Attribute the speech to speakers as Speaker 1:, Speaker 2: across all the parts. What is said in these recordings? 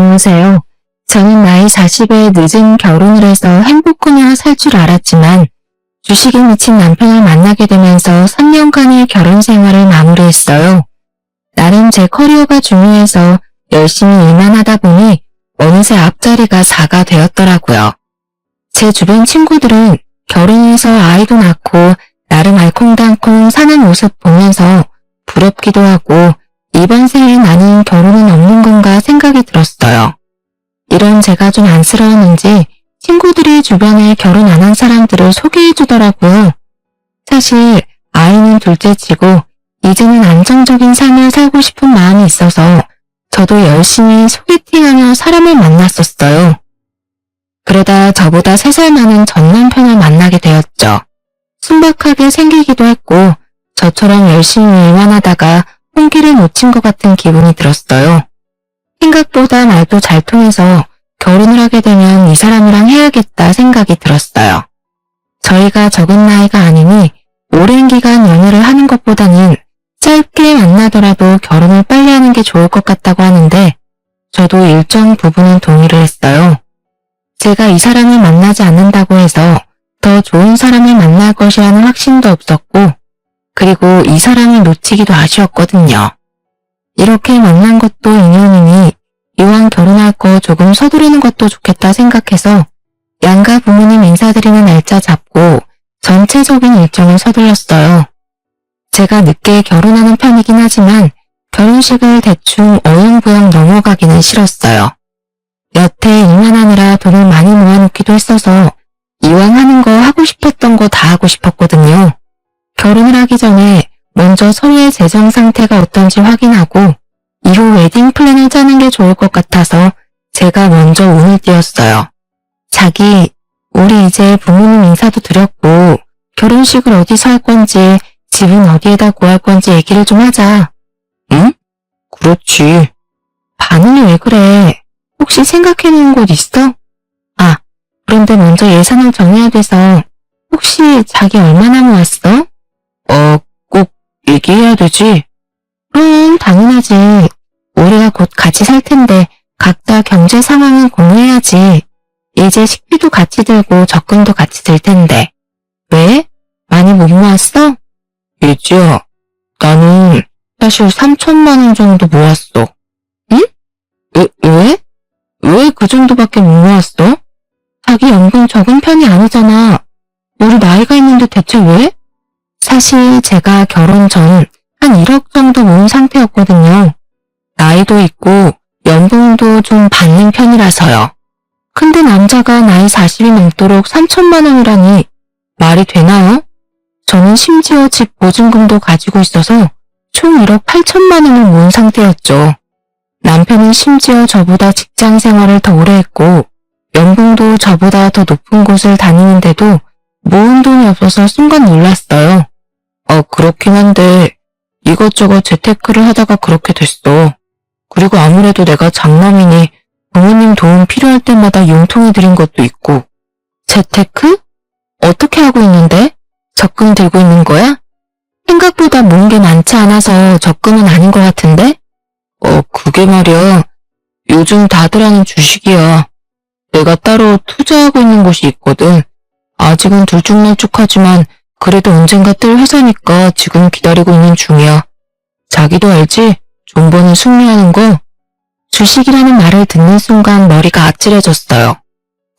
Speaker 1: 여보세요. 저는 나이 40에 늦은 결혼을 해서 행복하냐 살 줄 알았지만 주식에 미친 남편을 만나게 되면서 3년간의 결혼 생활을 마무리했어요. 나름 제 커리어가 중요해서 열심히 일만 하다 보니 어느새 앞자리가 4가 되었더라고요. 제 주변 친구들은 결혼해서 아이도 낳고 나름 알콩달콩 사는 모습 보면서 부럽기도 하고 이번 생에 나는 결혼은 없는 건가 생각이 들었어요. 이런 제가 좀 안쓰러웠는지 친구들이 주변에 결혼 안 한 사람들을 소개해 주더라고요. 사실 아이는 둘째치고 이제는 안정적인 삶을 살고 싶은 마음이 있어서 저도 열심히 소개팅하며 사람을 만났었어요. 그러다 저보다 3살 많은 전 남편을 만나게 되었죠. 순박하게 생기기도 했고 저처럼 열심히 일만 하다가 홍기를 놓친 것 같은 기분이 들었어요. 생각보다 말도 잘 통해서 결혼을 하게 되면 이 사람이랑 해야겠다 생각이 들었어요. 저희가 적은 나이가 아니니 오랜 기간 연애를 하는 것보다는 짧게 만나더라도 결혼을 빨리 하는 게 좋을 것 같다고 하는데 저도 일정 부분은 동의를 했어요. 제가 이 사람을 만나지 않는다고 해서 더 좋은 사람을 만날 것이라는 확신도 없었고 그리고 이 사람을 놓치기도 아쉬웠거든요. 이렇게 만난 것도 인연이니 이왕 결혼할 거 조금 서두르는 것도 좋겠다 생각해서 양가 부모님 인사드리는 날짜 잡고 전체적인 일정을 서둘렀어요. 제가 늦게 결혼하는 편이긴 하지만 결혼식을 대충 어영부영 넘어가기는 싫었어요. 여태 일만 하느라 돈을 많이 모아놓기도 했어서 이왕 하는 거 하고 싶었던 거 다 하고 싶었거든요. 결혼을 하기 전에 먼저 서로의 재정 상태가 어떤지 확인하고 이후 웨딩 플랜을 짜는 게 좋을 것 같아서 제가 먼저 운을 띄웠어요. 자기, 우리 이제 부모님 인사도 드렸고 결혼식을 어디서 할 건지 집은 어디에다 구할 건지 얘기를 좀 하자. 응? 그렇지. 반응이 왜 그래? 혹시 생각해놓은 곳 있어? 아, 그런데 먼저 예산을 정해야 돼서 혹시 자기 얼마나 모았어? 꼭 얘기해야 되지. 그럼 당연하지. 우리가 곧 같이 살 텐데 각자 경제 상황은 공유해야지. 이제 식비도 같이 들고 적금도 같이 들 텐데. 왜? 많이 못 모았어? 예지야, 나는 사실 3천만 원 정도 모았어. 응? 왜? 왜 그 정도밖에 못 모았어? 자기 연봉 적은 편이 아니잖아. 우리 나이가 있는데 대체 왜? 사실 제가 결혼 전 한 1억 정도 모은 상태였거든요. 나이도 있고 연봉도 좀 받는 편이라서요. 근데 남자가 나이 40이 넘도록 3천만 원이라니 말이 되나요? 저는 심지어 집 보증금도 가지고 있어서 총 1억 8천만 원을 모은 상태였죠. 남편은 심지어 저보다 직장 생활을 더 오래 했고 연봉도 저보다 더 높은 곳을 다니는데도 모은 돈이 없어서 순간 놀랐어요. 그렇긴 한데 이것저것 재테크를 하다가 그렇게 됐어. 그리고 아무래도 내가 장남이니 부모님 도움 필요할 때마다 융통해 드린 것도 있고. 재테크? 어떻게 하고 있는데? 적금 들고 있는 거야? 생각보다 모은 게 많지 않아서 적금은 아닌 것 같은데? 그게 말이야. 요즘 다들 하는 주식이야. 내가 따로 투자하고 있는 곳이 있거든. 아직은 들쭉날쭉하지만 그래도 언젠가 뜰 회사니까 지금 기다리고 있는 중이야. 자기도 알지? 존버는 승리하는 거. 주식이라는 말을 듣는 순간 머리가 아찔해졌어요.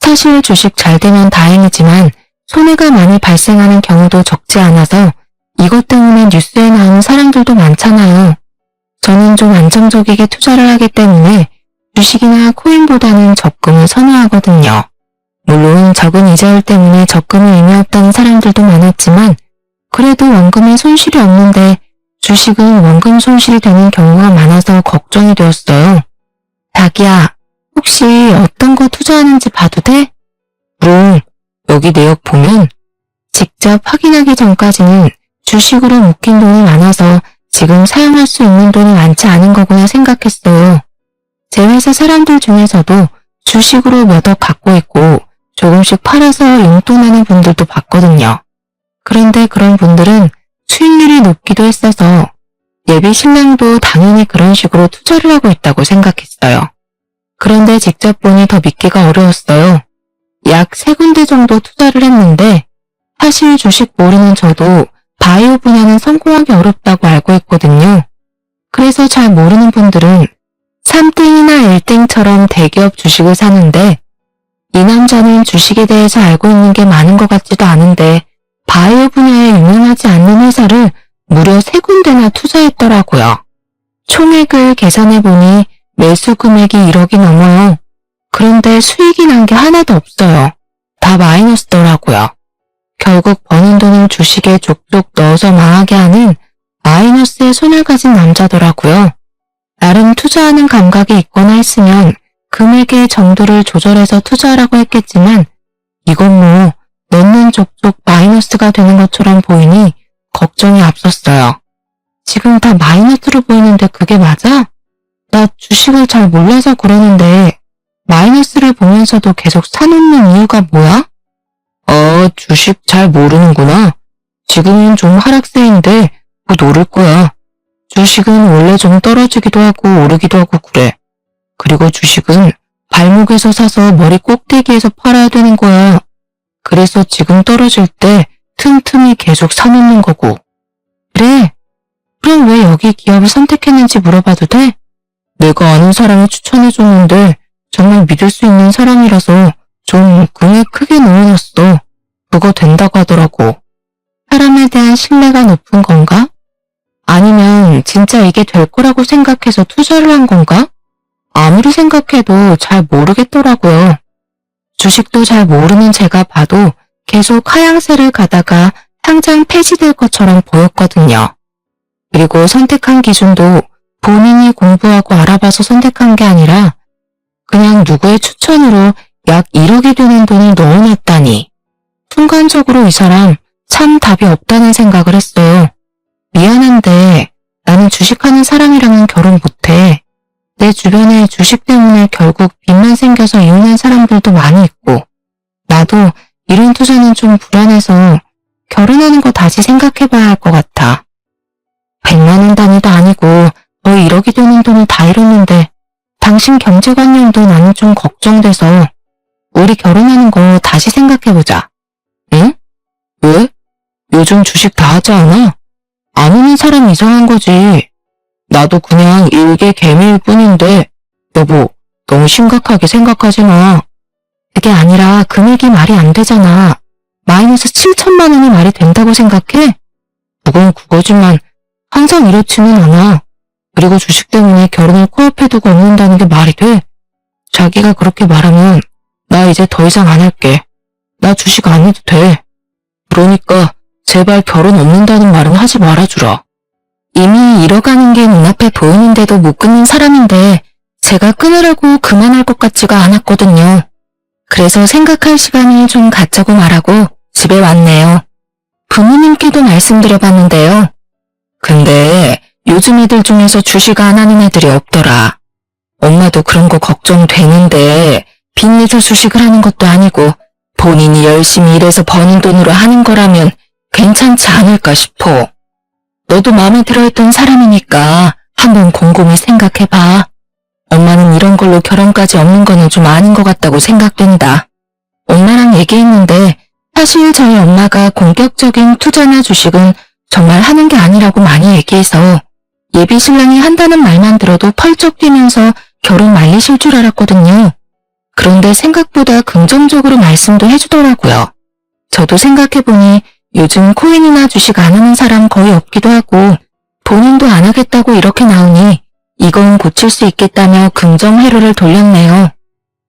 Speaker 1: 사실 주식 잘 되면 다행이지만 손해가 많이 발생하는 경우도 적지 않아서 이것 때문에 뉴스에 나오는 사람들도 많잖아요. 저는 좀 안정적이게 투자를 하기 때문에 주식이나 코인보다는 적금을 선호하거든요. 물론 적은 이자율 때문에 적금이 의미 없다는 사람들도 많았지만 그래도 원금에 손실이 없는데 주식은 원금 손실이 되는 경우가 많아서 걱정이 되었어요. 자기야, 혹시 어떤 거 투자하는지 봐도 돼? 그럼 여기 내역 보면 직접 확인하기 전까지는 주식으로 묶인 돈이 많아서 지금 사용할 수 있는 돈이 많지 않은 거구나 생각했어요. 제 회사 사람들 중에서도 주식으로 몇 억 갖고 있고 조금씩 팔아서 용돈하는 분들도 봤거든요. 그런데 그런 분들은 수익률이 높기도 했어서 예비 신랑도 당연히 그런 식으로 투자를 하고 있다고 생각했어요. 그런데 직접 보니 더 믿기가 어려웠어요. 약 3군데 정도 투자를 했는데 사실 주식 모르는 저도 바이오 분야는 성공하기 어렵다고 알고 있거든요. 그래서 잘 모르는 분들은 3땡이나 1땡처럼 대기업 주식을 사는데 이 남자는 주식에 대해서 알고 있는 게 많은 것 같지도 않은데 바이오 분야에 유명하지 않는 회사를 무려 3군데나 투자했더라고요. 총액을 계산해보니 매수 금액이 1억이 넘어요. 그런데 수익이 난 게 하나도 없어요. 다 마이너스더라고요. 결국 버는 돈을 주식에 족족 넣어서 망하게 하는 마이너스의 손을 가진 남자더라고요. 나름 투자하는 감각이 있거나 했으면 금액의 정도를 조절해서 투자하라고 했겠지만 이건 뭐 넣는 족족 마이너스가 되는 것처럼 보이니 걱정이 앞섰어요. 지금 다 마이너스로 보이는데 그게 맞아? 나 주식을 잘 몰라서 그러는데 마이너스를 보면서도 계속 사놓는 이유가 뭐야? 주식 잘 모르는구나. 지금은 좀 하락세인데 곧 오를 거야. 주식은 원래 좀 떨어지기도 하고 오르기도 하고 그래. 그리고 주식은 발목에서 사서 머리 꼭대기에서 팔아야 되는 거야. 그래서 지금 떨어질 때 틈틈이 계속 사놓는 거고. 그래? 그럼 왜 여기 기업을 선택했는지 물어봐도 돼? 내가 아는 사람이 추천해줬는데 정말 믿을 수 있는 사람이라서 좀 금액 크게 넣어놨어. 그거 된다고 하더라고. 사람에 대한 신뢰가 높은 건가? 아니면 진짜 이게 될 거라고 생각해서 투자를 한 건가? 아무리 생각해도 잘 모르겠더라고요. 주식도 잘 모르는 제가 봐도 계속 하향세를 가다가 당장 폐지될 것처럼 보였거든요. 그리고 선택한 기준도 본인이 공부하고 알아봐서 선택한 게 아니라 그냥 누구의 추천으로 약 1억이 되는 돈을 넣어놨다니. 순간적으로 이 사람 참 답이 없다는 생각을 했어요. 미안한데 나는 주식하는 사람이랑은 결혼 못해. 내 주변에 주식 때문에 결국 빚만 생겨서 이혼한 사람들도 많이 있고 나도 이런 투자는 좀 불안해서 결혼하는 거 다시 생각해봐야 할 것 같아. 100만 원 단위도 아니고 거의 1억이 되는 돈을 다 잃었는데 당신 경제관념도 나는 좀 걱정돼서 우리 결혼하는 거 다시 생각해보자. 응? 왜? 요즘 주식 다 하지 않아? 안 하는 사람이 이상한 거지. 나도 그냥 일개 개미일 뿐인데 여보, 너무 심각하게 생각하지 마. 그게 아니라 금액이 말이 안 되잖아. 마이너스 7천만 원이 말이 된다고 생각해? 그건 그거지만 항상 이렇지는 않아. 그리고 주식 때문에 결혼을 코앞에 두고 없는다는 게 말이 돼? 자기가 그렇게 말하면 나 이제 더 이상 안 할게. 나 주식 안 해도 돼. 그러니까 제발 결혼 없는다는 말은 하지 말아주라. 이미 잃어가는 게 눈앞에 보이는데도 못 끊는 사람인데 제가 끊으라고 그만할 것 같지가 않았거든요. 그래서 생각할 시간을 좀 갖자고 말하고 집에 왔네요. 부모님께도 말씀드려봤는데요. 근데 요즘 애들 중에서 주식 안 하는 애들이 없더라. 엄마도 그런 거 걱정되는데 빚내서 주식을 하는 것도 아니고 본인이 열심히 일해서 버는 돈으로 하는 거라면 괜찮지 않을까 싶어. 너도 마음에 들어했던 사람이니까 한번 곰곰이 생각해봐. 엄마는 이런 걸로 결혼까지 없는 거는 좀 아닌 것 같다고 생각된다. 엄마랑 얘기했는데 사실 저희 엄마가 공격적인 투자나 주식은 정말 하는 게 아니라고 많이 얘기해서 예비 신랑이 한다는 말만 들어도 펄쩍 뛰면서 결혼 말리실 줄 알았거든요. 그런데 생각보다 긍정적으로 말씀도 해주더라고요. 저도 생각해보니 요즘 코인이나 주식 안 하는 사람 거의 없기도 하고 본인도 안 하겠다고 이렇게 나오니 이건 고칠 수 있겠다며 긍정 회로를 돌렸네요.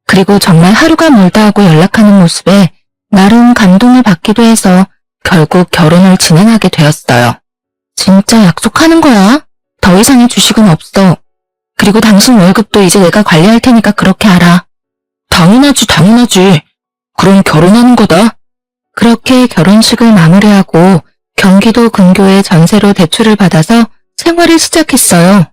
Speaker 1: 그리고 정말 하루가 멀다 하고 연락하는 모습에 나름 감동을 받기도 해서 결국 결혼을 진행하게 되었어요. 진짜 약속하는 거야? 더 이상의 주식은 없어. 그리고 당신 월급도 이제 내가 관리할 테니까 그렇게 알아. 당연하지, 당연하지. 그럼 결혼하는 거다. 그렇게 결혼식을 마무리하고 경기도 근교의 전세로 대출을 받아서 생활을 시작했어요.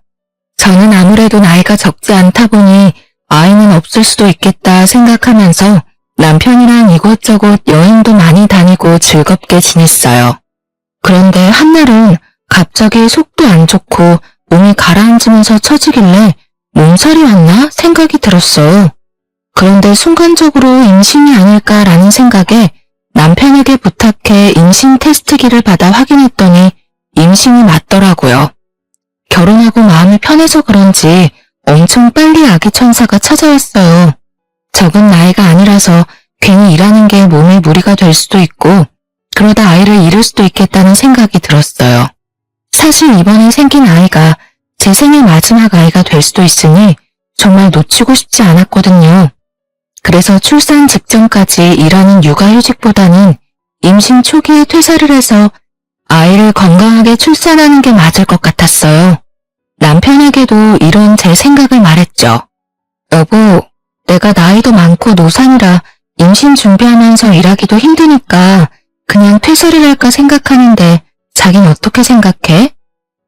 Speaker 1: 저는 아무래도 나이가 적지 않다 보니 아이는 없을 수도 있겠다 생각하면서 남편이랑 이곳저곳 여행도 많이 다니고 즐겁게 지냈어요. 그런데 한날은 갑자기 속도 안 좋고 몸이 가라앉으면서 처지길래 몸살이 왔나 생각이 들었어요. 그런데 순간적으로 임신이 아닐까라는 생각에 남편에게 부탁해 임신 테스트기를 받아 확인했더니 임신이 맞더라고요. 결혼하고 마음이 편해서 그런지 엄청 빨리 아기 천사가 찾아왔어요. 적은 나이가 아니라서 괜히 일하는 게 몸에 무리가 될 수도 있고 그러다 아이를 잃을 수도 있겠다는 생각이 들었어요. 사실 이번에 생긴 아이가 제 생애 마지막 아이가 될 수도 있으니 정말 놓치고 싶지 않았거든요. 그래서 출산 직전까지 일하는 육아휴직보다는 임신 초기에 퇴사를 해서 아이를 건강하게 출산하는 게 맞을 것 같았어요. 남편에게도 이런 제 생각을 말했죠. 여보, 내가 나이도 많고 노산이라 임신 준비하면서 일하기도 힘드니까 그냥 퇴사를 할까 생각하는데 자긴 어떻게 생각해?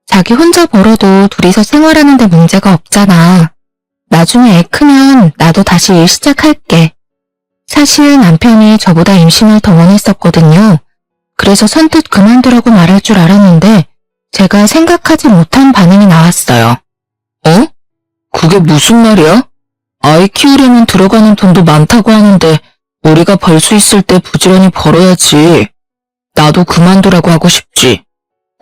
Speaker 1: 자기 혼자 벌어도 둘이서 생활하는데 문제가 없잖아. 나중에 애 크면 나도 다시 일 시작할게. 사실 남편이 저보다 임신을 더 원했었거든요. 그래서 선뜻 그만두라고 말할 줄 알았는데 제가 생각하지 못한 반응이 나왔어요. 어? 그게 무슨 말이야? 아이 키우려면 들어가는 돈도 많다고 하는데 우리가 벌 수 있을 때 부지런히 벌어야지. 나도 그만두라고 하고 싶지.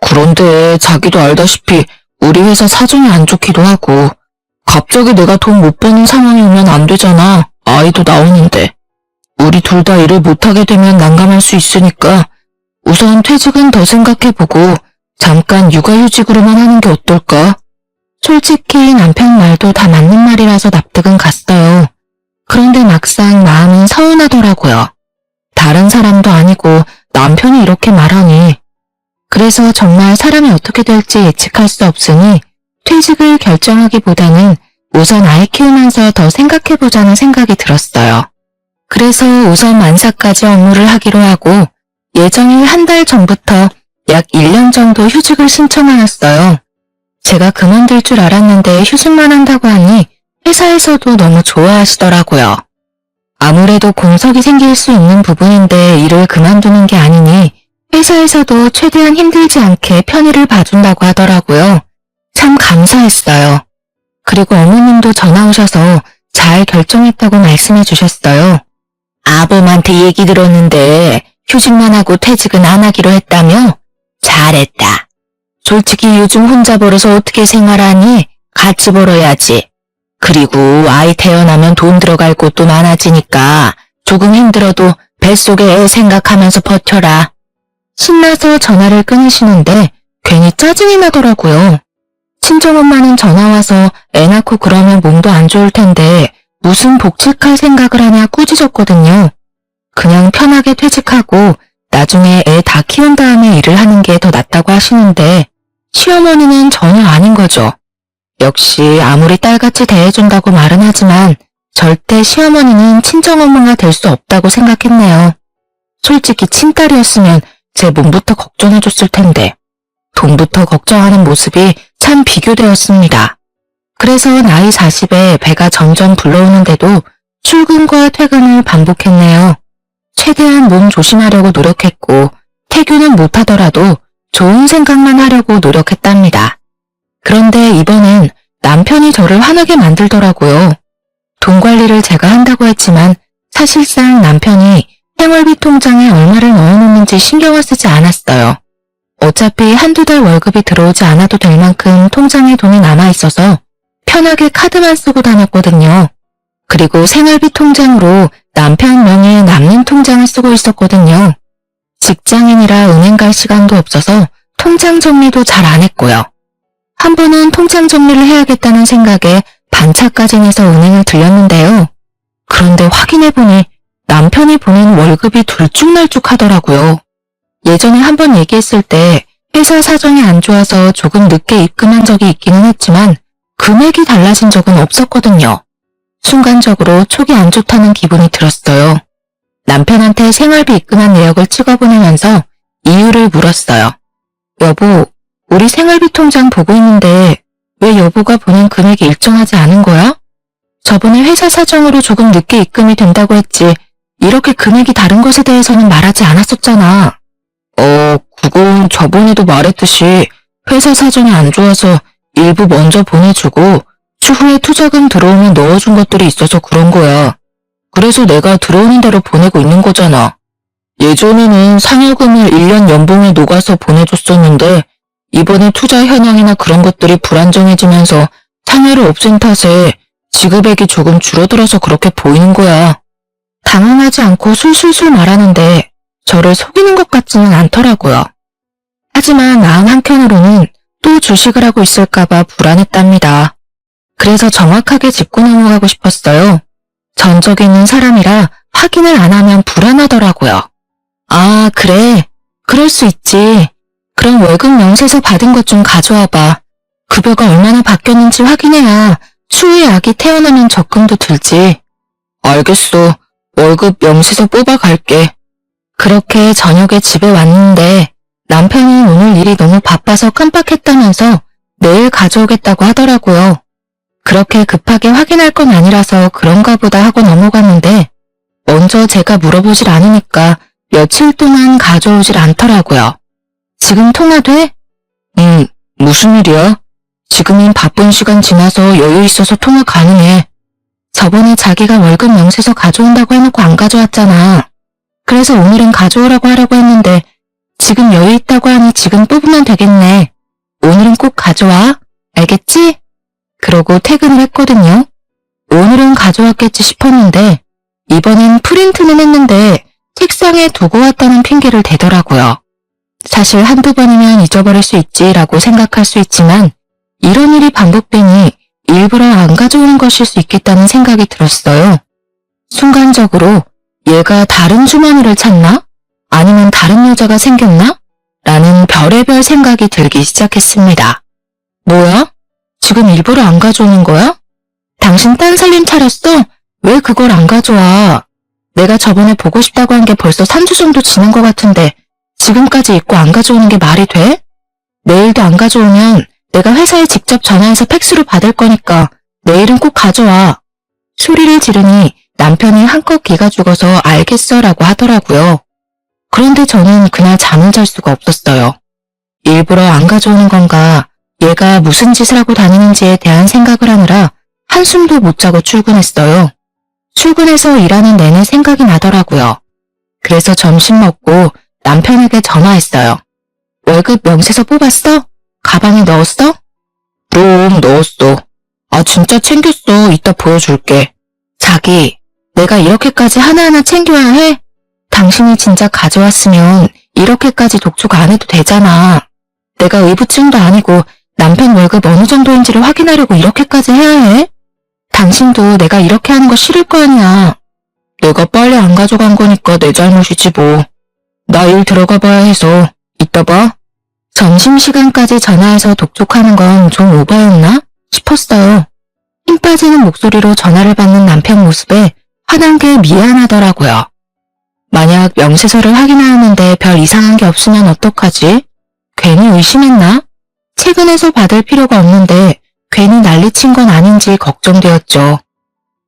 Speaker 1: 그런데 자기도 알다시피 우리 회사 사정이 안 좋기도 하고 갑자기 내가 돈 못 버는 상황이 오면 안 되잖아. 아이도 나오는데. 우리 둘 다 일을 못하게 되면 난감할 수 있으니까 우선 퇴직은 더 생각해보고 잠깐 육아휴직으로만 하는 게 어떨까? 솔직히 남편 말도 다 맞는 말이라서 납득은 갔어요. 그런데 막상 마음은 서운하더라고요. 다른 사람도 아니고 남편이 이렇게 말하니. 그래서 정말 사람이 어떻게 될지 예측할 수 없으니 퇴직을 결정하기보다는 우선 아이 키우면서 더 생각해보자는 생각이 들었어요. 그래서 우선 만사까지 업무를 하기로 하고 예정일 한 달 전부터 약 1년 정도 휴직을 신청하였어요. 제가 그만둘 줄 알았는데 휴직만 한다고 하니 회사에서도 너무 좋아하시더라고요. 아무래도 공석이 생길 수 있는 부분인데 일을 그만두는 게 아니니 회사에서도 최대한 힘들지 않게 편의를 봐준다고 하더라고요. 참 감사했어요. 그리고 어머님도 전화 오셔서 잘 결정했다고 말씀해 주셨어요. 아범한테 얘기 들었는데 휴직만 하고 퇴직은 안 하기로 했다며? 잘했다. 솔직히 요즘 혼자 벌어서 어떻게 생활하니? 같이 벌어야지. 그리고 아이 태어나면 돈 들어갈 곳도 많아지니까 조금 힘들어도 뱃속에 애 생각하면서 버텨라. 신나서 전화를 끊으시는데 괜히 짜증이 나더라고요. 친정엄마는 전화와서 애 낳고 그러면 몸도 안 좋을 텐데 무슨 복직할 생각을 하냐 꾸짖었거든요. 그냥 편하게 퇴직하고 나중에 애 다 키운 다음에 일을 하는 게 더 낫다고 하시는데 시어머니는 전혀 아닌 거죠. 역시 아무리 딸같이 대해준다고 말은 하지만 절대 시어머니는 친정엄마가 될 수 없다고 생각했네요. 솔직히 친딸이었으면 제 몸부터 걱정해줬을 텐데 돈부터 걱정하는 모습이 참 비교되었습니다. 그래서 나이 40에 배가 점점 불러오는데도 출근과 퇴근을 반복했네요. 최대한 몸 조심하려고 노력했고 태교는 못하더라도 좋은 생각만 하려고 노력했답니다. 그런데 이번엔 남편이 저를 화나게 만들더라고요. 돈 관리를 제가 한다고 했지만 사실상 남편이 생활비 통장에 얼마를 넣어놓는지 신경을 쓰지 않았어요. 어차피 한두 달 월급이 들어오지 않아도 될 만큼 통장에 돈이 남아있어서 편하게 카드만 쓰고 다녔거든요. 그리고 생활비 통장으로 남편 명의의 남는 통장을 쓰고 있었거든요. 직장인이라 은행 갈 시간도 없어서 통장 정리도 잘 안 했고요. 한 번은 통장 정리를 해야겠다는 생각에 반차까지 내서 은행을 들렸는데요. 그런데 확인해보니 남편이 보낸 월급이 들쭉날쭉하더라고요. 예전에 한 번 얘기했을 때 회사 사정이 안 좋아서 조금 늦게 입금한 적이 있기는 했지만 금액이 달라진 적은 없었거든요. 순간적으로 촉이 안 좋다는 기분이 들었어요. 남편한테 생활비 입금한 내역을 찍어보내면서 이유를 물었어요. 여보, 우리 생활비 통장 보고 있는데 왜 여보가 보낸 금액이 일정하지 않은 거야? 저번에 회사 사정으로 조금 늦게 입금이 된다고 했지 이렇게 금액이 다른 것에 대해서는 말하지 않았었잖아. 그건 저번에도 말했듯이 회사 사정이 안 좋아서 일부 먼저 보내주고 추후에 투자금 들어오면 넣어준 것들이 있어서 그런 거야. 그래서 내가 들어오는 대로 보내고 있는 거잖아. 예전에는 상여금을 1년 연봉에 녹아서 보내줬었는데 이번에 투자 현황이나 그런 것들이 불안정해지면서 상여를 없앤 탓에 지급액이 조금 줄어들어서 그렇게 보이는 거야. 당황하지 않고 술술술 말하는데 저를 속이는 것 같지는 않더라고요. 하지만 마음 한켠으로는 또 주식을 하고 있을까봐 불안했답니다. 그래서 정확하게 짚고 넘어가고 싶었어요. 전적에 있는 사람이라 확인을 안 하면 불안하더라고요. 아, 그래. 그럴 수 있지. 그럼 월급 명세서 받은 것 좀 가져와봐. 급여가 얼마나 바뀌었는지 확인해야 추후에 아기 태어나면 적금도 들지. 알겠어. 월급 명세서 뽑아갈게. 그렇게 저녁에 집에 왔는데 남편이 오늘 일이 너무 바빠서 깜빡했다면서 내일 가져오겠다고 하더라고요. 그렇게 급하게 확인할 건 아니라서 그런가 보다 하고 넘어갔는데 먼저 제가 물어보질 않으니까 며칠 동안 가져오질 않더라고요. 지금 통화돼? 무슨 일이야? 지금은 바쁜 시간 지나서 여유 있어서 통화 가능해. 저번에 자기가 월급 명세서 가져온다고 해놓고 안 가져왔잖아. 그래서 오늘은 가져오라고 하려고 했는데 지금 여유 있다고 하니 지금 뽑으면 되겠네. 오늘은 꼭 가져와. 알겠지? 그러고 퇴근을 했거든요. 오늘은 가져왔겠지 싶었는데 이번엔 프린트는 했는데 책상에 두고 왔다는 핑계를 대더라고요. 사실 한두 번이면 잊어버릴 수 있지라고 생각할 수 있지만 이런 일이 반복되니 일부러 안 가져오는 것일 수 있겠다는 생각이 들었어요. 순간적으로 얘가 다른 주머니를 찾나? 아니면 다른 여자가 생겼나? 라는 별의별 생각이 들기 시작했습니다. 뭐야? 지금 일부러 안 가져오는 거야? 당신 딴 살림 차렸어? 왜 그걸 안 가져와? 내가 저번에 보고 싶다고 한 게 벌써 3주 정도 지난 것 같은데 지금까지 잊고 안 가져오는 게 말이 돼? 내일도 안 가져오면 내가 회사에 직접 전화해서 팩스로 받을 거니까 내일은 꼭 가져와. 소리를 지르니 남편이 한껏 기가 죽어서 알겠어 라고 하더라고요. 그런데 저는 그날 잠을 잘 수가 없었어요. 일부러 안 가져오는 건가, 얘가 무슨 짓을 하고 다니는지에 대한 생각을 하느라 한숨도 못 자고 출근했어요. 출근해서 일하는 내내 생각이 나더라고요. 그래서 점심 먹고 남편에게 전화했어요. 월급 명세서 뽑았어? 가방에 넣었어? 그럼 넣었어. 아 진짜 챙겼어. 이따 보여줄게. 자기, 내가 이렇게까지 하나하나 챙겨야 해? 당신이 진짜 가져왔으면 이렇게까지 독촉 안 해도 되잖아. 내가 의부증도 아니고 남편 월급 어느 정도인지를 확인하려고 이렇게까지 해야 해? 당신도 내가 이렇게 하는 거 싫을 거 아니야. 내가 빨리 안 가져간 거니까 내 잘못이지 뭐. 나 일 들어가 봐야 해서. 이따 봐. 점심시간까지 전화해서 독촉하는 건 좀 오버였나 싶었어요. 힘 빠지는 목소리로 전화를 받는 남편 모습에 화난 게 미안하더라고요. 만약 명세서를 확인하는데 별 이상한 게 없으면 어떡하지? 괜히 의심했나? 최근에서 받을 필요가 없는데 괜히 난리친 건 아닌지 걱정되었죠.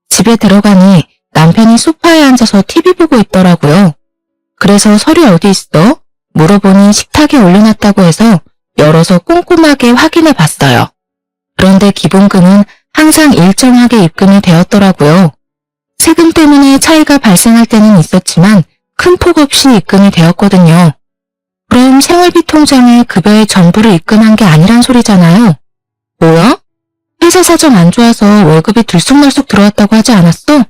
Speaker 1: 집에 들어가니 남편이 소파에 앉아서 TV 보고 있더라고요. 그래서 서류 어디 있어? 물어보니 식탁에 올려놨다고 해서 열어서 꼼꼼하게 확인해 봤어요. 그런데 기본금은 항상 일정하게 입금이 되었더라고요. 세금 때문에 차이가 발생할 때는 있었지만 큰 폭 없이 입금이 되었거든요. 그럼 생활비 통장에 급여의 전부를 입금한 게 아니란 소리잖아요. 뭐야? 회사 사정 안 좋아서 월급이 들쑥날쑥 들어왔다고 하지 않았어?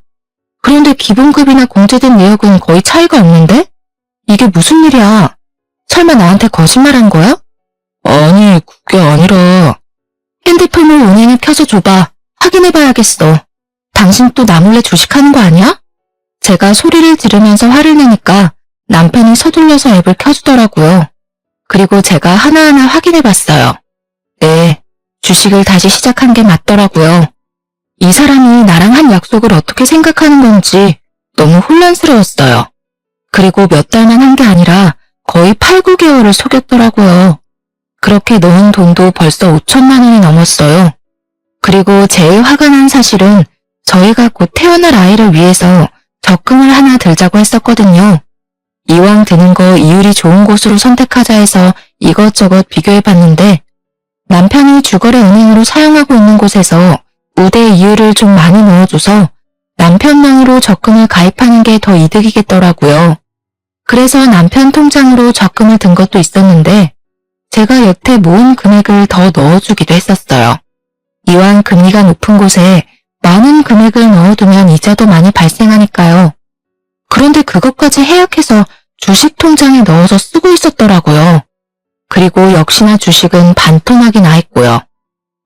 Speaker 1: 그런데 기본급이나 공제된 내역은 거의 차이가 없는데? 이게 무슨 일이야? 설마 나한테 거짓말한 거야? 아니, 그게 아니라... 핸드폰을 은행에 켜서 줘봐. 확인해봐야겠어. 당신 또 나 몰래 주식하는 거 아니야? 제가 소리를 지르면서 화를 내니까 남편이 서둘러서 앱을 켜주더라고요. 그리고 제가 하나하나 확인해봤어요. 네, 주식을 다시 시작한 게 맞더라고요. 이 사람이 나랑 한 약속을 어떻게 생각하는 건지 너무 혼란스러웠어요. 그리고 몇 달만 한 게 아니라 거의 8, 9개월을 속였더라고요. 그렇게 넣은 돈도 벌써 5천만 원이 넘었어요. 그리고 제일 화가 난 사실은 저희가 곧 태어날 아이를 위해서 적금을 하나 들자고 했었거든요. 이왕 드는 거 이율이 좋은 곳으로 선택하자 해서 이것저것 비교해봤는데 남편이 주거래 은행으로 사용하고 있는 곳에서 우대 이유를 좀 많이 넣어줘서 남편명으로 적금을 가입하는 게 더 이득이겠더라고요. 그래서 남편 통장으로 적금을 든 것도 있었는데 제가 여태 모은 금액을 더 넣어주기도 했었어요. 이왕 금리가 높은 곳에 많은 금액을 넣어두면 이자도 많이 발생하니까요. 그런데 그것까지 해약해서 주식 통장에 넣어서 쓰고 있었더라고요. 그리고 역시나 주식은 반토막이 나 있고요.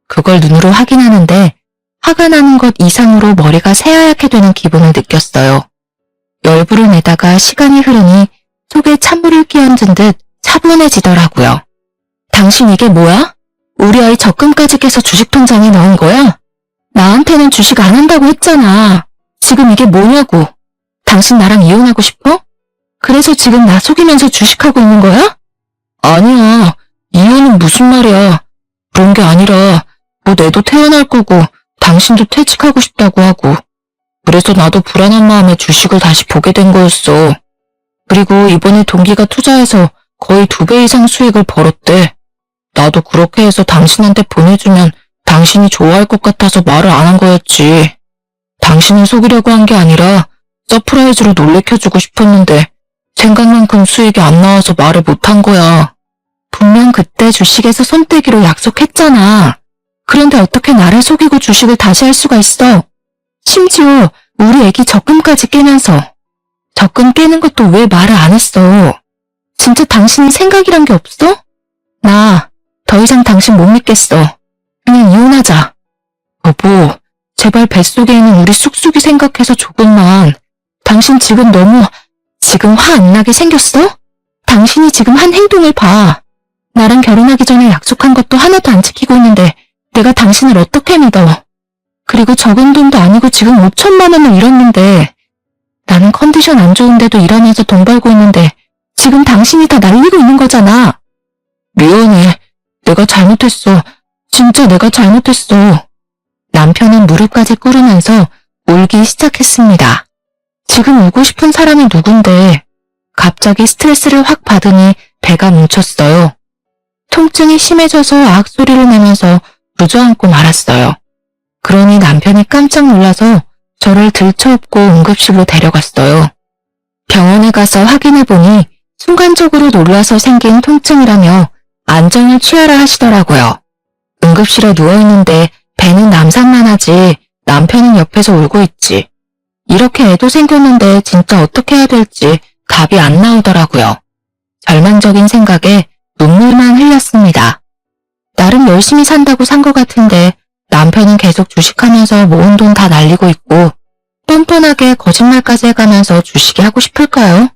Speaker 1: 그걸 눈으로 확인하는데 화가 나는 것 이상으로 머리가 새하얗게 되는 기분을 느꼈어요. 열불을 내다가 시간이 흐르니 속에 찬물을 끼얹은 듯 차분해지더라고요. 당신 이게 뭐야? 우리 아이 적금까지 깨서 주식 통장에 넣은 거야? 나한테는 주식 안 한다고 했잖아. 지금 이게 뭐냐고. 당신 나랑 이혼하고 싶어? 그래서 지금 나 속이면서 주식하고 있는 거야? 아니야. 이혼은 무슨 말이야. 그런 게 아니라 뭐 내도 태어날 거고 당신도 퇴직하고 싶다고 하고 그래서 나도 불안한 마음에 주식을 다시 보게 된 거였어. 그리고 이번에 동기가 투자해서 거의 2배 이상 수익을 벌었대. 나도 그렇게 해서 당신한테 보내주면 당신이 좋아할 것 같아서 말을 안 한 거였지. 당신을 속이려고 한 게 아니라 서프라이즈로 놀래켜주고 싶었는데 생각만큼 수익이 안 나와서 말을 못 한 거야. 분명 그때 주식에서 손떼기로 약속했잖아. 그런데 어떻게 나를 속이고 주식을 다시 할 수가 있어? 심지어 우리 애기 적금까지 깨면서. 적금 깨는 것도 왜 말을 안 했어? 진짜 당신은 생각이란 게 없어? 나 더 이상 당신 못 믿겠어. 그냥 이혼하자. 여보, 제발 뱃속에 있는 우리 쑥쑥이 생각해서 조금만. 당신 지금 화 안 나게 생겼어? 당신이 지금 한 행동을 봐. 나랑 결혼하기 전에 약속한 것도 하나도 안 지키고 있는데 내가 당신을 어떻게 믿어? 그리고 적은 돈도 아니고 지금 5천만 원을 잃었는데 나는 컨디션 안 좋은데도 일하면서 돈 벌고 있는데 지금 당신이 다 날리고 있는 거잖아. 미안해. 내가 잘못했어. 진짜 내가 잘못했어. 남편은 무릎까지 꿇으면서 울기 시작했습니다. 지금 울고 싶은 사람이 누군데 갑자기 스트레스를 확 받으니 배가 뭉쳤어요. 통증이 심해져서 악소리를 내면서 주저앉고 말았어요. 그러니 남편이 깜짝 놀라서 저를 들쳐업고 응급실로 데려갔어요. 병원에 가서 확인해보니 순간적으로 놀라서 생긴 통증이라며 안정을 취하라 하시더라고요. 응급실에 누워있는데 배는 남산만 하지 남편은 옆에서 울고 있지. 이렇게 애도 생겼는데 진짜 어떻게 해야 될지 답이 안 나오더라고요. 절망적인 생각에 눈물만 흘렸습니다. 나름 열심히 산다고 산 것 같은데 남편은 계속 주식하면서 모은 돈 다 날리고 있고 뻔뻔하게 거짓말까지 해가면서 주식이 하고 싶을까요?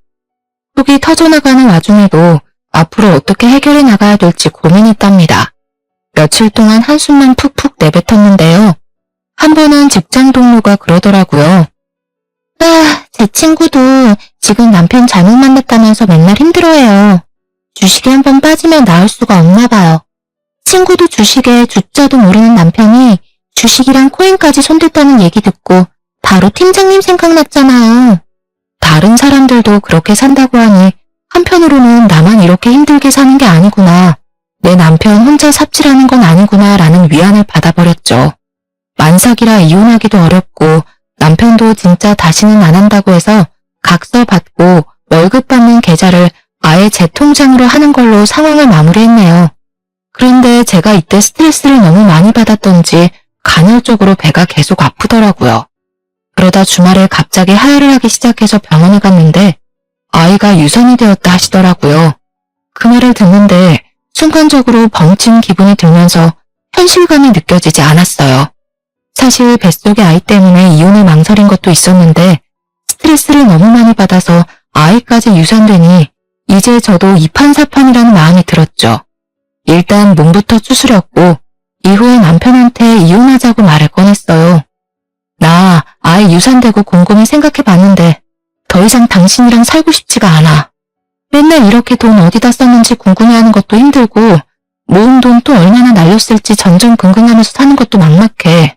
Speaker 1: 속이 터져나가는 와중에도 앞으로 어떻게 해결해 나가야 될지 고민했답니다. 며칠 동안 한숨만 푹푹 내뱉었는데요. 한 번은 직장 동료가 그러더라고요. 제 친구도 지금 남편 잘못 만났다면서 맨날 힘들어해요. 주식에 한 번 빠지면 나올 수가 없나 봐요. 친구도 주식에 주자도 모르는 남편이 주식이랑 코인까지 손댔다는 얘기 듣고 바로 팀장님 생각났잖아요. 다른 사람들도 그렇게 산다고 하니 한편으로는 나만 이렇게 힘들게 사는 게 아니구나. 내 남편 혼자 삽질하는 건 아니구나 라는 위안을 받아버렸죠. 만삭이라 이혼하기도 어렵고 남편도 진짜 다시는 안 한다고 해서 각서 받고 월급 받는 계좌를 아예 제 통장으로 하는 걸로 상황을 마무리했네요. 그런데 제가 이때 스트레스를 너무 많이 받았던지 간헐적으로 배가 계속 아프더라고요. 그러다 주말에 갑자기 하혈을 하기 시작해서 병원에 갔는데 아이가 유산이 되었다 하시더라고요. 그 말을 듣는데 순간적으로 벙친 기분이 들면서 현실감이 느껴지지 않았어요. 사실 뱃속의 아이 때문에 이혼을 망설인 것도 있었는데 스트레스를 너무 많이 받아서 아이까지 유산되니 이제 저도 이판사판이라는 마음이 들었죠. 일단 몸부터 추스렸고 이후에 남편한테 이혼하자고 말을 꺼냈어요. 나 아이 유산되고 곰곰이 생각해봤는데 더 이상 당신이랑 살고 싶지가 않아. 맨날 이렇게 돈 어디다 썼는지 궁금해하는 것도 힘들고 모은 돈 또 얼마나 날렸을지 전전긍긍하면서 사는 것도 막막해.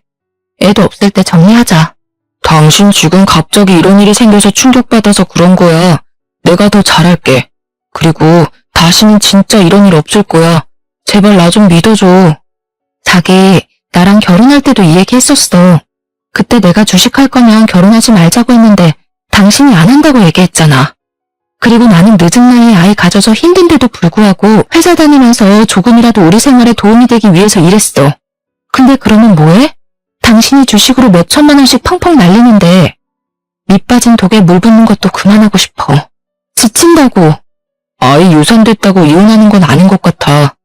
Speaker 1: 애도 없을 때 정리하자. 당신 지금 갑자기 이런 일이 생겨서 충격받아서 그런 거야. 내가 더 잘할게. 그리고 다시는 진짜 이런 일 없을 거야. 제발 나 좀 믿어줘. 자기, 나랑 결혼할 때도 이 얘기 했었어. 그때 내가 주식할 거면 결혼하지 말자고 했는데 당신이 안 한다고 얘기했잖아. 그리고 나는 늦은 나이에 아이 가져서 힘든데도 불구하고 회사 다니면서 조금이라도 우리 생활에 도움이 되기 위해서 일했어. 근데 그러면 뭐해? 당신이 주식으로 몇 천만 원씩 펑펑 날리는데 밑 빠진 독에 물 붓는 것도 그만하고 싶어. 지친다고. 아이 유산됐다고 이혼하는 건 아닌 것 같아.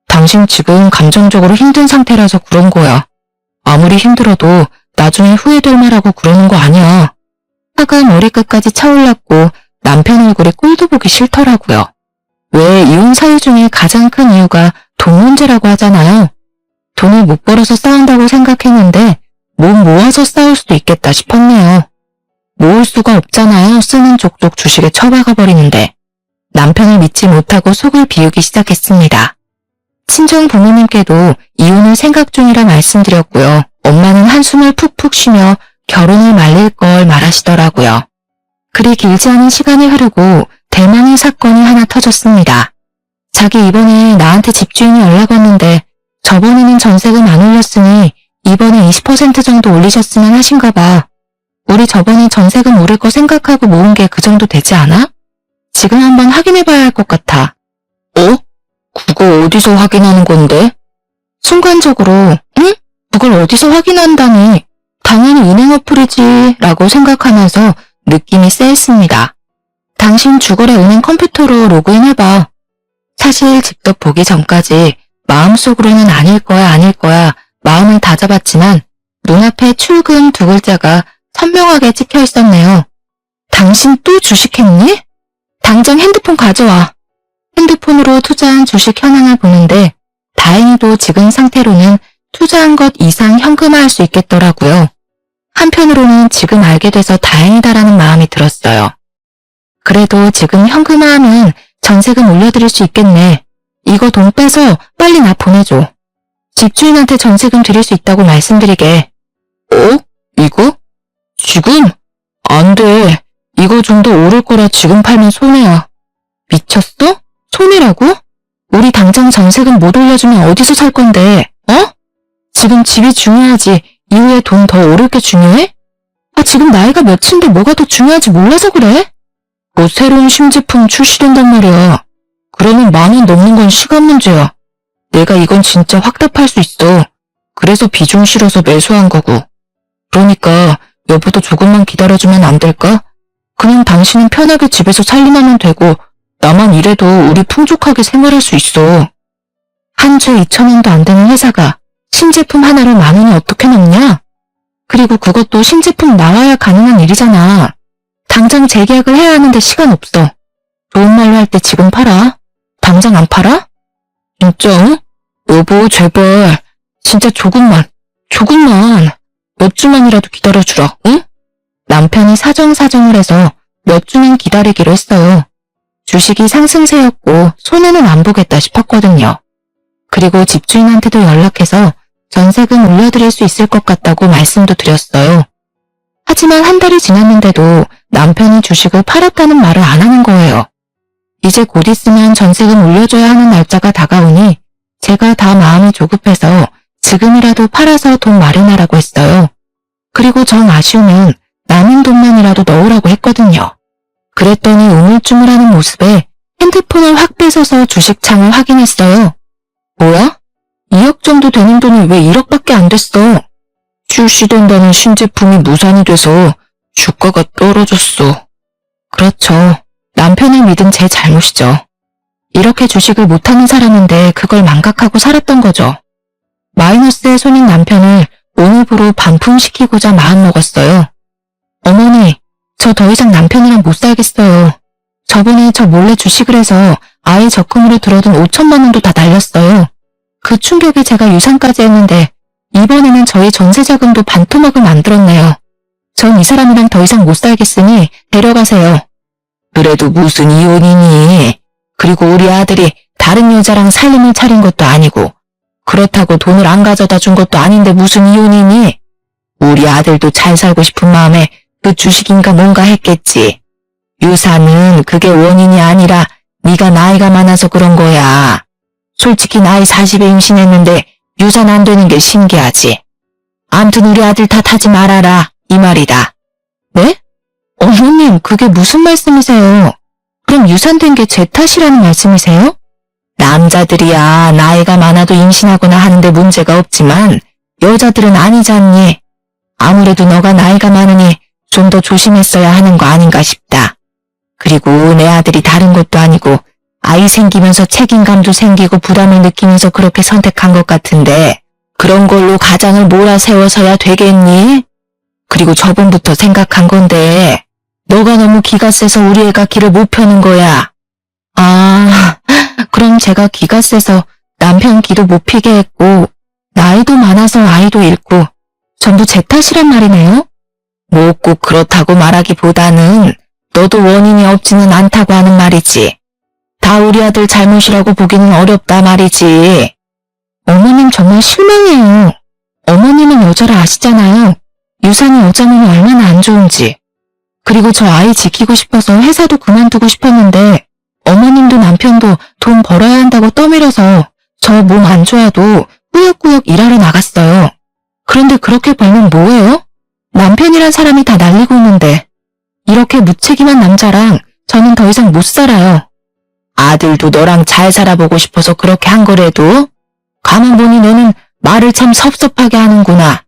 Speaker 1: 당신 지금 감정적으로 힘든 상태라서 그런 거야. 아무리 힘들어도 나중에 후회될 말하고 그러는 거 아니야. 화가 머리끝까지 차올랐고 남편 얼굴에 꼴도 보기 싫더라고요. 왜 이혼 사유 중에 가장 큰 이유가 돈 문제라고 하잖아요. 돈을 못 벌어서 싸운다고 생각했는데 못 모아서 싸울 수도 있겠다 싶었네요. 모을 수가 없잖아요. 쓰는 족족 주식에 처박아 버리는데. 남편을 믿지 못하고 속을 비우기 시작했습니다. 친정 부모님께도 이혼을 생각 중이라 말씀드렸고요. 엄마는 한숨을 푹푹 쉬며 결혼을 말릴 걸 말하시더라고요. 그리 길지 않은 시간이 흐르고 대망의 사건이 하나 터졌습니다. 자기 이번에 나한테 집주인이 연락 왔는데 저번에는 전세금 안 올렸으니 이번에 20% 정도 올리셨으면 하신가 봐. 우리 저번에 전세금 오를 거 생각하고 모은 게 그 정도 되지 않아? 지금 한번 확인해봐야 할 것 같아. 그거 어디서 확인하는 건데? 순간적으로 응? 그걸 어디서 확인한다니? 당연히 은행 어플이지 라고 생각하면서 느낌이 쎄했습니다. 당신 주거래 은행 컴퓨터로 로그인해봐. 사실 직접 보기 전까지 마음속으로는 아닐 거야 마음을 다잡았지만 눈앞에 출금 두 글자가 선명하게 찍혀 있었네요. 당신 또 주식했니? 당장 핸드폰 가져와. 핸드폰으로 투자한 주식 현황을 보는데 다행히도 지금 상태로는 투자한 것 이상 현금화할 수 있겠더라고요. 한편으로는 지금 알게 돼서 다행이다라는 마음이 들었어요. 그래도 지금 현금화하면 전세금 올려드릴 수 있겠네. 이거 돈 빼서 빨리 나 보내줘. 집주인한테 전세금 드릴 수 있다고 말씀드리게. 이거? 지금? 안 돼. 이거 좀 더 오를 거라 지금 팔면 손해야. 미쳤어? 손해라고? 우리 당장 전세금 못 올려주면 어디서 살 건데, 지금 집이 중요하지 이후에 돈 더 오를 게 중요해? 지금 나이가 몇인데 뭐가 더 중요하지 몰라서 그래? 뭐 새로운 신제품 출시된단 말이야. 그러면 10,000원 넘는 건 시간 문제야. 내가 이건 진짜 확답할 수 있어. 그래서 비중 실어서 매수한 거고. 그러니까 여보도 조금만 기다려주면 안 될까? 그냥 당신은 편하게 집에서 살림하면 되고 나만 일해도 우리 풍족하게 생활할 수 있어. 한 주에 2,000원도 안 되는 회사가 신제품 하나를 10,000원이 어떻게 넘냐? 그리고 그것도 신제품 나와야 가능한 일이잖아. 당장 재계약을 해야 하는데 시간 없어. 좋은 말로 할 때 지금 팔아. 당장 안 팔아? 진짜? 여보 제발 진짜 조금만 몇 주만이라도 기다려주라. 응? 남편이 사정을 해서 몇 주는 기다리기로 했어요. 주식이 상승세였고 손해는 안 보겠다 싶었거든요. 그리고 집주인한테도 연락해서 전세금 올려드릴 수 있을 것 같다고 말씀도 드렸어요. 하지만 한 달이 지났는데도 남편이 주식을 팔았다는 말을 안 하는 거예요. 이제 곧 있으면 전세금 올려줘야 하는 날짜가 다가오니 제가 다 마음이 조급해서 지금이라도 팔아서 돈 마련하라고 했어요. 그리고 정 아쉬우면 남은 돈만이라도 넣으라고 했거든요. 그랬더니 우물쭈물하는 모습에 핸드폰을 확 뺏어서 주식창을 확인했어요. 뭐야? 2억 정도 되는 돈이 왜 1억밖에 안 됐어? 출시된다는 신제품이 무산이 돼서 주가가 떨어졌어. 그렇죠. 남편을 믿은 제 잘못이죠. 이렇게 주식을 못하는 사람인데 그걸 망각하고 살았던 거죠. 마이너스에 손인 남편을 오늘부로 반품시키고자 마음먹었어요. 어머니, 저 더 이상 남편이랑 못 살겠어요. 저번에 저 몰래 주식을 해서 아이 적금으로 들어둔 5천만 원도 다 날렸어요. 그 충격에 제가 유산까지 했는데 이번에는 저희 전세자금도 반토막을 만들었네요. 전 이 사람이랑 더 이상 못 살겠으니 데려가세요. 그래도 무슨 이혼이니? 그리고 우리 아들이 다른 여자랑 살림을 차린 것도 아니고 그렇다고 돈을 안 가져다 준 것도 아닌데 무슨 이혼이니? 우리 아들도 잘 살고 싶은 마음에 그 주식인가 뭔가 했겠지. 유산은 그게 원인이 아니라 네가 나이가 많아서 그런 거야. 솔직히 나이 40에 임신했는데 유산 안 되는 게 신기하지. 암튼 우리 아들 탓하지 말아라, 이 말이다. 네? 어머님, 그게 무슨 말씀이세요? 그럼 유산된 게 제 탓이라는 말씀이세요? 남자들이야 나이가 많아도 임신하거나 하는데 문제가 없지만 여자들은 아니잖니. 아무래도 너가 나이가 많으니 좀 더 조심했어야 하는 거 아닌가 싶다. 그리고 내 아들이 다른 것도 아니고 아이 생기면서 책임감도 생기고 부담을 느끼면서 그렇게 선택한 것 같은데 그런 걸로 가장을 몰아세워서야 되겠니? 그리고 저번부터 생각한 건데 너가 너무 기가 세서 우리 애가 기를 못 펴는 거야. 아, 그럼 제가 기가 세서 남편 기도 못 피게 했고 나이도 많아서 아이도 잃고 전부 제 탓이란 말이네요? 뭐 꼭 그렇다고 말하기보다는 너도 원인이 없지는 않다고 하는 말이지. 다 우리 아들 잘못이라고 보기는 어렵다 말이지. 어머님 정말 실망해요. 어머님은 여자를 아시잖아요. 유산이 여자 몸이 얼마나 안 좋은지. 그리고 저 아이 지키고 싶어서 회사도 그만두고 싶었는데 어머님도 남편도 돈 벌어야 한다고 떠밀어서 저 몸 안 좋아도 꾸역꾸역 일하러 나갔어요. 그런데 그렇게 벌면 뭐예요? 남편이란 사람이 다 날리고 있는데 이렇게 무책임한 남자랑 저는 더 이상 못 살아요. 아들도 너랑 잘 살아보고 싶어서 그렇게 한 거래도 가만 보니 너는 말을 참 섭섭하게 하는구나.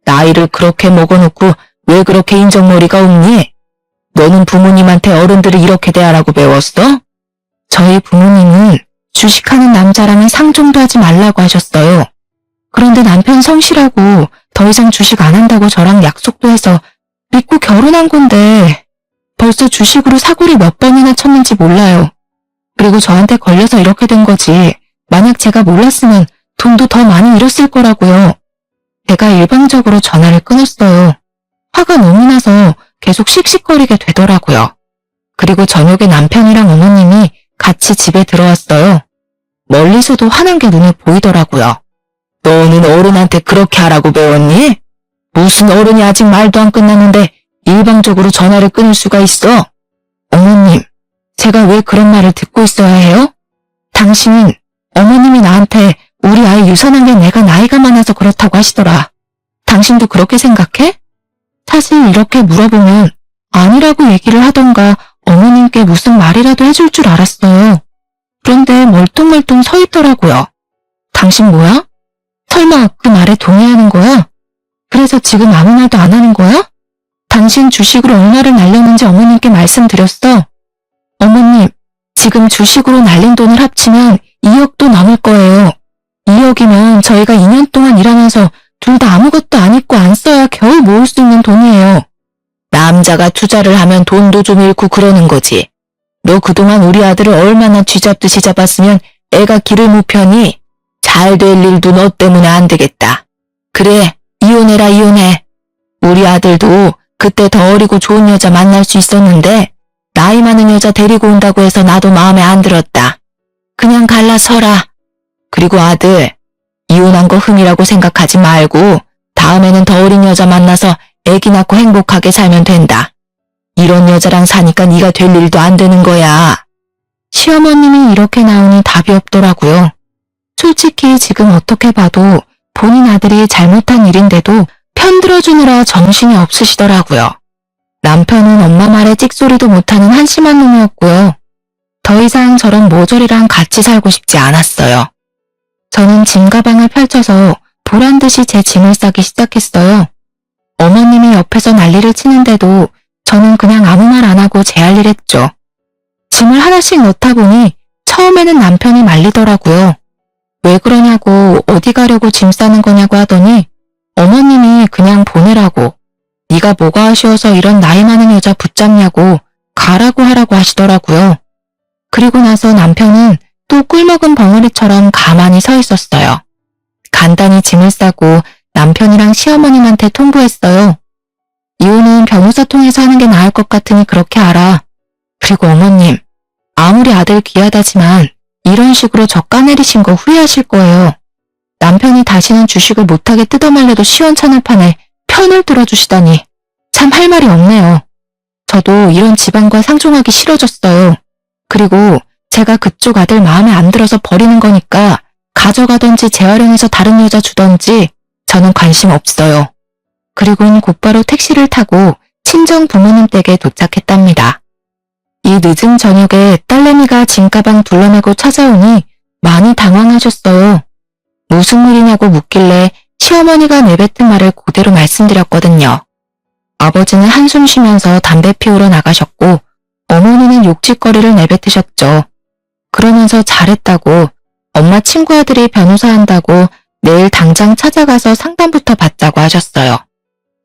Speaker 1: 나이를 그렇게 먹어놓고 왜 그렇게 인정머리가 없니? 너는 부모님한테 어른들을 이렇게 대하라고 배웠어? 저희 부모님은 주식하는 남자랑은 상종도 하지 말라고 하셨어요. 그런데 남편 성실하고 더 이상 주식 안 한다고 저랑 약속도 해서 믿고 결혼한 건데 벌써 주식으로 사고를 몇 번이나 쳤는지 몰라요. 그리고 저한테 걸려서 이렇게 된 거지. 만약 제가 몰랐으면 돈도 더 많이 잃었을 거라고요. 제가 일방적으로 전화를 끊었어요. 화가 너무 나서 계속 씩씩거리게 되더라고요. 그리고 저녁에 남편이랑 어머님이 같이 집에 들어왔어요. 멀리서도 화난 게 눈에 보이더라고요. 너는 어른한테 그렇게 하라고 배웠니? 무슨 어른이 아직 말도 안 끝났는데 일방적으로 전화를 끊을 수가 있어? 어머님, 제가 왜 그런 말을 듣고 있어야 해요? 당신은 어머님이 나한테 우리 아이 유산한 게 내가 나이가 많아서 그렇다고 하시더라. 당신도 그렇게 생각해? 사실 이렇게 물어보면 아니라고 얘기를 하던가 어머님께 무슨 말이라도 해줄 줄 알았어요. 그런데 멀뚱멀뚱 서 있더라고요. 당신 뭐야? 설마 그 말에 동의하는 거야? 그래서 지금 아무 말도 안 하는 거야? 당신 주식으로 얼마를 날렸는지 어머님께 말씀드렸어. 어머님, 지금 주식으로 날린 돈을 합치면 2억도 넘을 거예요. 2억이면 저희가 2년 동안 일하면서 둘 다 아무것도 안 입고 안 써야 겨우 모을 수 있는 돈이에요. 남자가 투자를 하면 돈도 좀 잃고 그러는 거지. 너 그동안 우리 아들을 얼마나 쥐잡듯이 잡았으면 애가 길을 못 펴니? 잘 될 일도 너 때문에 안 되겠다. 그래, 이혼해라 이혼해. 우리 아들도 그때 더 어리고 좋은 여자 만날 수 있었는데 나이 많은 여자 데리고 온다고 해서 나도 마음에 안 들었다. 그냥 갈라서라. 그리고 아들, 이혼한 거 흠이라고 생각하지 말고 다음에는 더 어린 여자 만나서 애기 낳고 행복하게 살면 된다. 이런 여자랑 사니까 네가 될 일도 안 되는 거야. 시어머님이 이렇게 나오니 답이 없더라고요. 솔직히 지금 어떻게 봐도 본인 아들이 잘못한 일인데도 편들어주느라 정신이 없으시더라고요. 남편은 엄마 말에 찍소리도 못하는 한심한 놈이었고요. 더 이상 저런 모조리랑 같이 살고 싶지 않았어요. 저는 짐 가방을 펼쳐서 보란듯이 제 짐을 싸기 시작했어요. 어머님이 옆에서 난리를 치는데도 저는 그냥 아무 말 안 하고 제 할 일 했죠. 짐을 하나씩 넣다 보니 처음에는 남편이 말리더라고요. 왜 그러냐고 어디 가려고 짐 싸는 거냐고 하더니 어머님이 그냥 보내라고 네가 뭐가 아쉬워서 이런 나이 많은 여자 붙잡냐고 가라고 하라고 하시더라고요. 그리고 나서 남편은 또 꿀먹은 벙어리처럼 가만히 서 있었어요. 간단히 짐을 싸고 남편이랑 시어머님한테 통보했어요. 이혼은 변호사 통해서 하는 게 나을 것 같으니 그렇게 하라. 그리고 어머님, 아무리 아들 귀하다지만 이런 식으로 저 까내리신 거 후회하실 거예요. 남편이 다시는 주식을 못하게 뜯어말려도 시원찮을 판에 편을 들어주시다니 참 할 말이 없네요. 저도 이런 집안과 상종하기 싫어졌어요. 그리고 제가 그쪽 아들 마음에 안 들어서 버리는 거니까 가져가든지 재활용해서 다른 여자 주던지 저는 관심 없어요. 그리고는 곧바로 택시를 타고 친정 부모님 댁에 도착했답니다. 이 늦은 저녁에 딸내미가 짐가방 둘러매고 찾아오니 많이 당황하셨어요. 무슨 일이냐고 묻길래 시어머니가 내뱉은 말을 그대로 말씀드렸거든요. 아버지는 한숨 쉬면서 담배 피우러 나가셨고 어머니는 욕짓거리를 내뱉으셨죠. 그러면서 잘했다고, 엄마 친구 아들이 변호사 한다고 내일 당장 찾아가서 상담부터 받자고 하셨어요.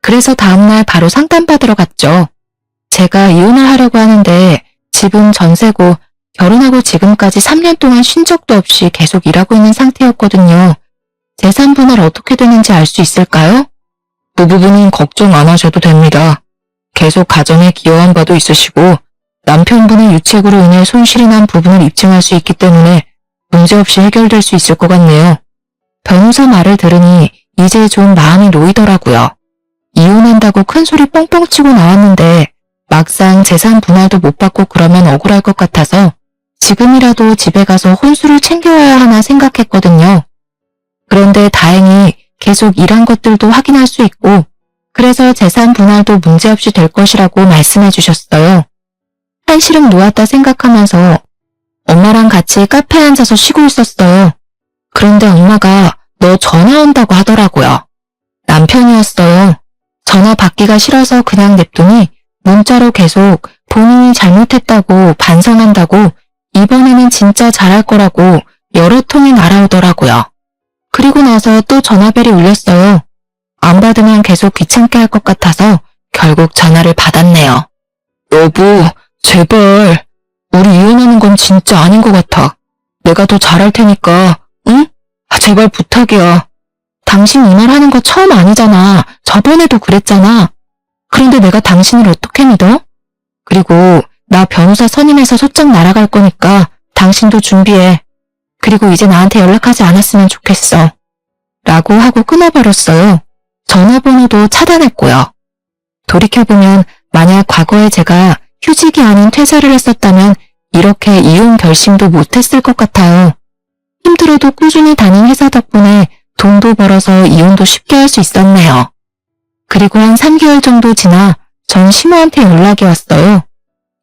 Speaker 1: 그래서 다음날 바로 상담받으러 갔죠. 제가 이혼을 하려고 하는데 집은 전세고 결혼하고 지금까지 3년 동안 쉰 적도 없이 계속 일하고 있는 상태였거든요. 재산 분할 어떻게 되는지 알 수 있을까요? 그 부분은 걱정 안 하셔도 됩니다. 계속 가정에 기여한 바도 있으시고 남편분의 유책으로 인해 손실이 난 부분을 입증할 수 있기 때문에 문제없이 해결될 수 있을 것 같네요. 변호사 말을 들으니 이제 좀 마음이 놓이더라고요. 이혼한다고 큰소리 뻥뻥 치고 나왔는데 막상 재산 분할도 못 받고 그러면 억울할 것 같아서 지금이라도 집에 가서 혼수를 챙겨와야 하나 생각했거든요. 그런데 다행히 계속 일한 것들도 확인할 수 있고 그래서 재산 분할도 문제없이 될 것이라고 말씀해 주셨어요. 한시름 놓았다 생각하면서 엄마랑 같이 카페에 앉아서 쉬고 있었어요. 그런데 엄마가 너 전화 온다고 하더라고요. 남편이었어요. 전화 받기가 싫어서 그냥 냅두니 문자로 계속 본인이 잘못했다고 반성한다고 이번에는 진짜 잘할 거라고 여러 통이 날아오더라고요. 그리고 나서 또 전화벨이 울렸어요. 안 받으면 계속 귀찮게 할 것 같아서 결국 전화를 받았네요. 여보, 제발. 우리 이혼하는 건 진짜 아닌 것 같아. 내가 더 잘할 테니까, 응? 제발 부탁이야. 당신 이 말 하는 거 처음 아니잖아. 저번에도 그랬잖아. 그런데 내가 당신을 어떻게 믿어? 그리고 나 변호사 선임해서 소장 날아갈 거니까 당신도 준비해. 그리고 이제 나한테 연락하지 않았으면 좋겠어. 라고 하고 끊어버렸어요. 전화번호도 차단했고요. 돌이켜보면 만약 과거에 제가 휴직이 아닌 퇴사를 했었다면 이렇게 이혼 결심도 못했을 것 같아요. 힘들어도 꾸준히 다닌 회사 덕분에 돈도 벌어서 이혼도 쉽게 할 수 있었네요. 그리고 한 3개월 정도 지나 전 시모한테 연락이 왔어요.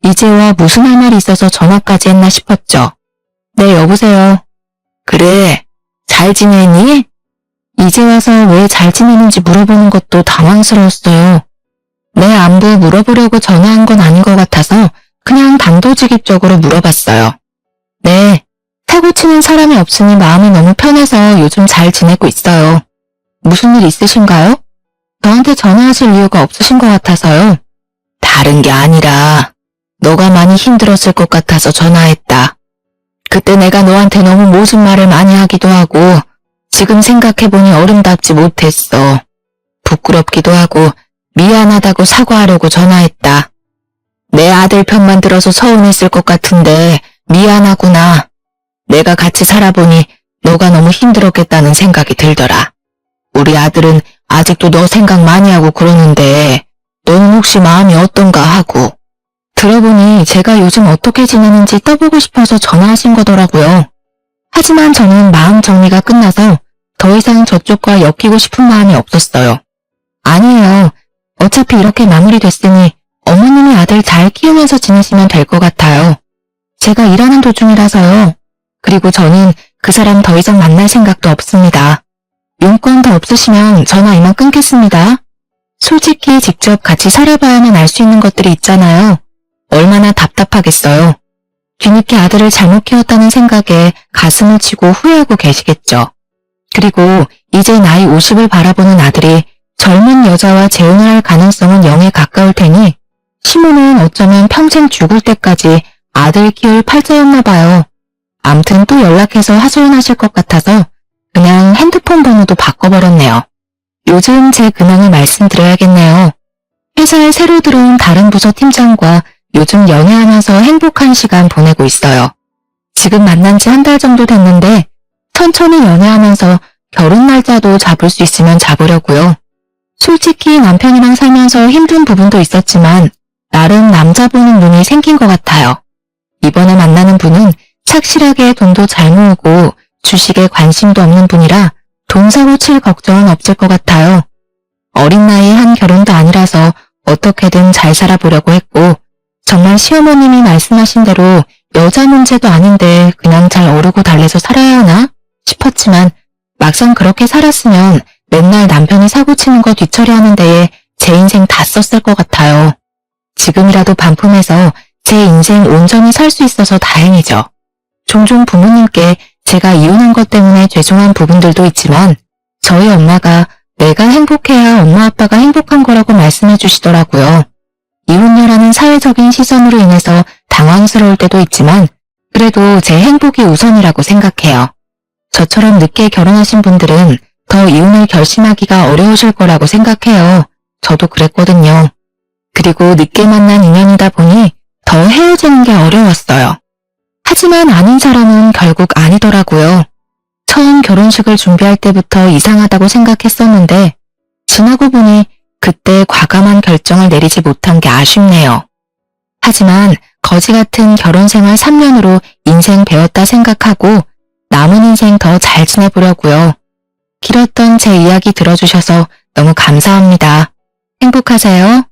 Speaker 1: 이제와 무슨 할 말이 있어서 전화까지 했나 싶었죠. 네, 여보세요. 그래, 잘 지내니? 이제 와서 왜 잘 지내는지 물어보는 것도 당황스러웠어요. 내 안부 물어보려고 전화한 건 아닌 것 같아서 그냥 단도직입적으로 물어봤어요. 네, 사고 치는 사람이 없으니 마음이 너무 편해서 요즘 잘 지내고 있어요. 무슨 일 있으신가요? 저한테 전화하실 이유가 없으신 것 같아서요. 다른 게 아니라 너가 많이 힘들었을 것 같아서 전화했다. 그때 내가 너한테 너무 모순 말을 많이 하기도 하고 지금 생각해보니 어른답지 못했어. 부끄럽기도 하고 미안하다고 사과하려고 전화했다. 내 아들 편만 들어서 서운했을 것 같은데 미안하구나. 내가 같이 살아보니 너가 너무 힘들었겠다는 생각이 들더라. 우리 아들은 아직도 너 생각 많이 하고 그러는데 너는 혹시 마음이 어떤가 하고. 들어보니 제가 요즘 어떻게 지내는지 떠보고 싶어서 전화하신 거더라고요. 하지만 저는 마음 정리가 끝나서 더 이상 저쪽과 엮이고 싶은 마음이 없었어요. 아니에요. 어차피 이렇게 마무리됐으니 어머님이 아들 잘 키우면서 지내시면 될 것 같아요. 제가 일하는 도중이라서요. 그리고 저는 그 사람 더 이상 만날 생각도 없습니다. 용건 더 없으시면 전화 이만 끊겠습니다. 솔직히 직접 같이 살아봐야만 알 수 있는 것들이 있잖아요. 얼마나 답답하겠어요. 뒤늦게 아들을 잘못 키웠다는 생각에 가슴을 치고 후회하고 계시겠죠. 그리고 이제 나이 50을 바라보는 아들이 젊은 여자와 재혼을 할 가능성은 0에 가까울 테니 시모는 어쩌면 평생 죽을 때까지 아들 키울 팔자였나 봐요. 암튼 또 연락해서 하소연하실 것 같아서 그냥 핸드폰 번호도 바꿔버렸네요. 요즘 제 근황을 말씀드려야겠네요. 회사에 새로 들어온 다른 부서 팀장과 요즘 연애하면서 행복한 시간 보내고 있어요. 지금 만난 지 한 달 정도 됐는데 천천히 연애하면서 결혼 날짜도 잡을 수 있으면 잡으려고요. 솔직히 남편이랑 살면서 힘든 부분도 있었지만 나름 남자 보는 눈이 생긴 것 같아요. 이번에 만나는 분은 착실하게 돈도 잘 모으고 주식에 관심도 없는 분이라 돈 사고 칠 걱정은 없을 것 같아요. 어린 나이에 한 결혼도 아니라서 어떻게든 잘 살아보려고 했고, 정말 시어머님이 말씀하신 대로 여자 문제도 아닌데 그냥 잘 어르고 달래서 살아야 하나 싶었지만, 막상 그렇게 살았으면 맨날 남편이 사고치는 거 뒤처리하는 데에 제 인생 다 썼을 것 같아요. 지금이라도 반품해서 제 인생 온전히 살 수 있어서 다행이죠. 종종 부모님께 제가 이혼한 것 때문에 죄송한 부분들도 있지만, 저희 엄마가 내가 행복해야 엄마 아빠가 행복한 거라고 말씀해 주시더라고요. 이혼녀라는 사회적인 시선으로 인해서 당황스러울 때도 있지만, 그래도 제 행복이 우선이라고 생각해요. 저처럼 늦게 결혼하신 분들은 더 이혼을 결심하기가 어려우실 거라고 생각해요. 저도 그랬거든요. 그리고 늦게 만난 인연이다 보니 더 헤어지는 게 어려웠어요. 하지만 아닌 사람은 결국 아니더라고요. 처음 결혼식을 준비할 때부터 이상하다고 생각했었는데, 지나고 보니 그때 과감한 결정을 내리지 못한 게 아쉽네요. 하지만 거지 같은 결혼 생활 3년으로 인생 배웠다 생각하고 남은 인생 더 잘 지내보려고요. 길었던 제 이야기 들어주셔서 너무 감사합니다. 행복하세요.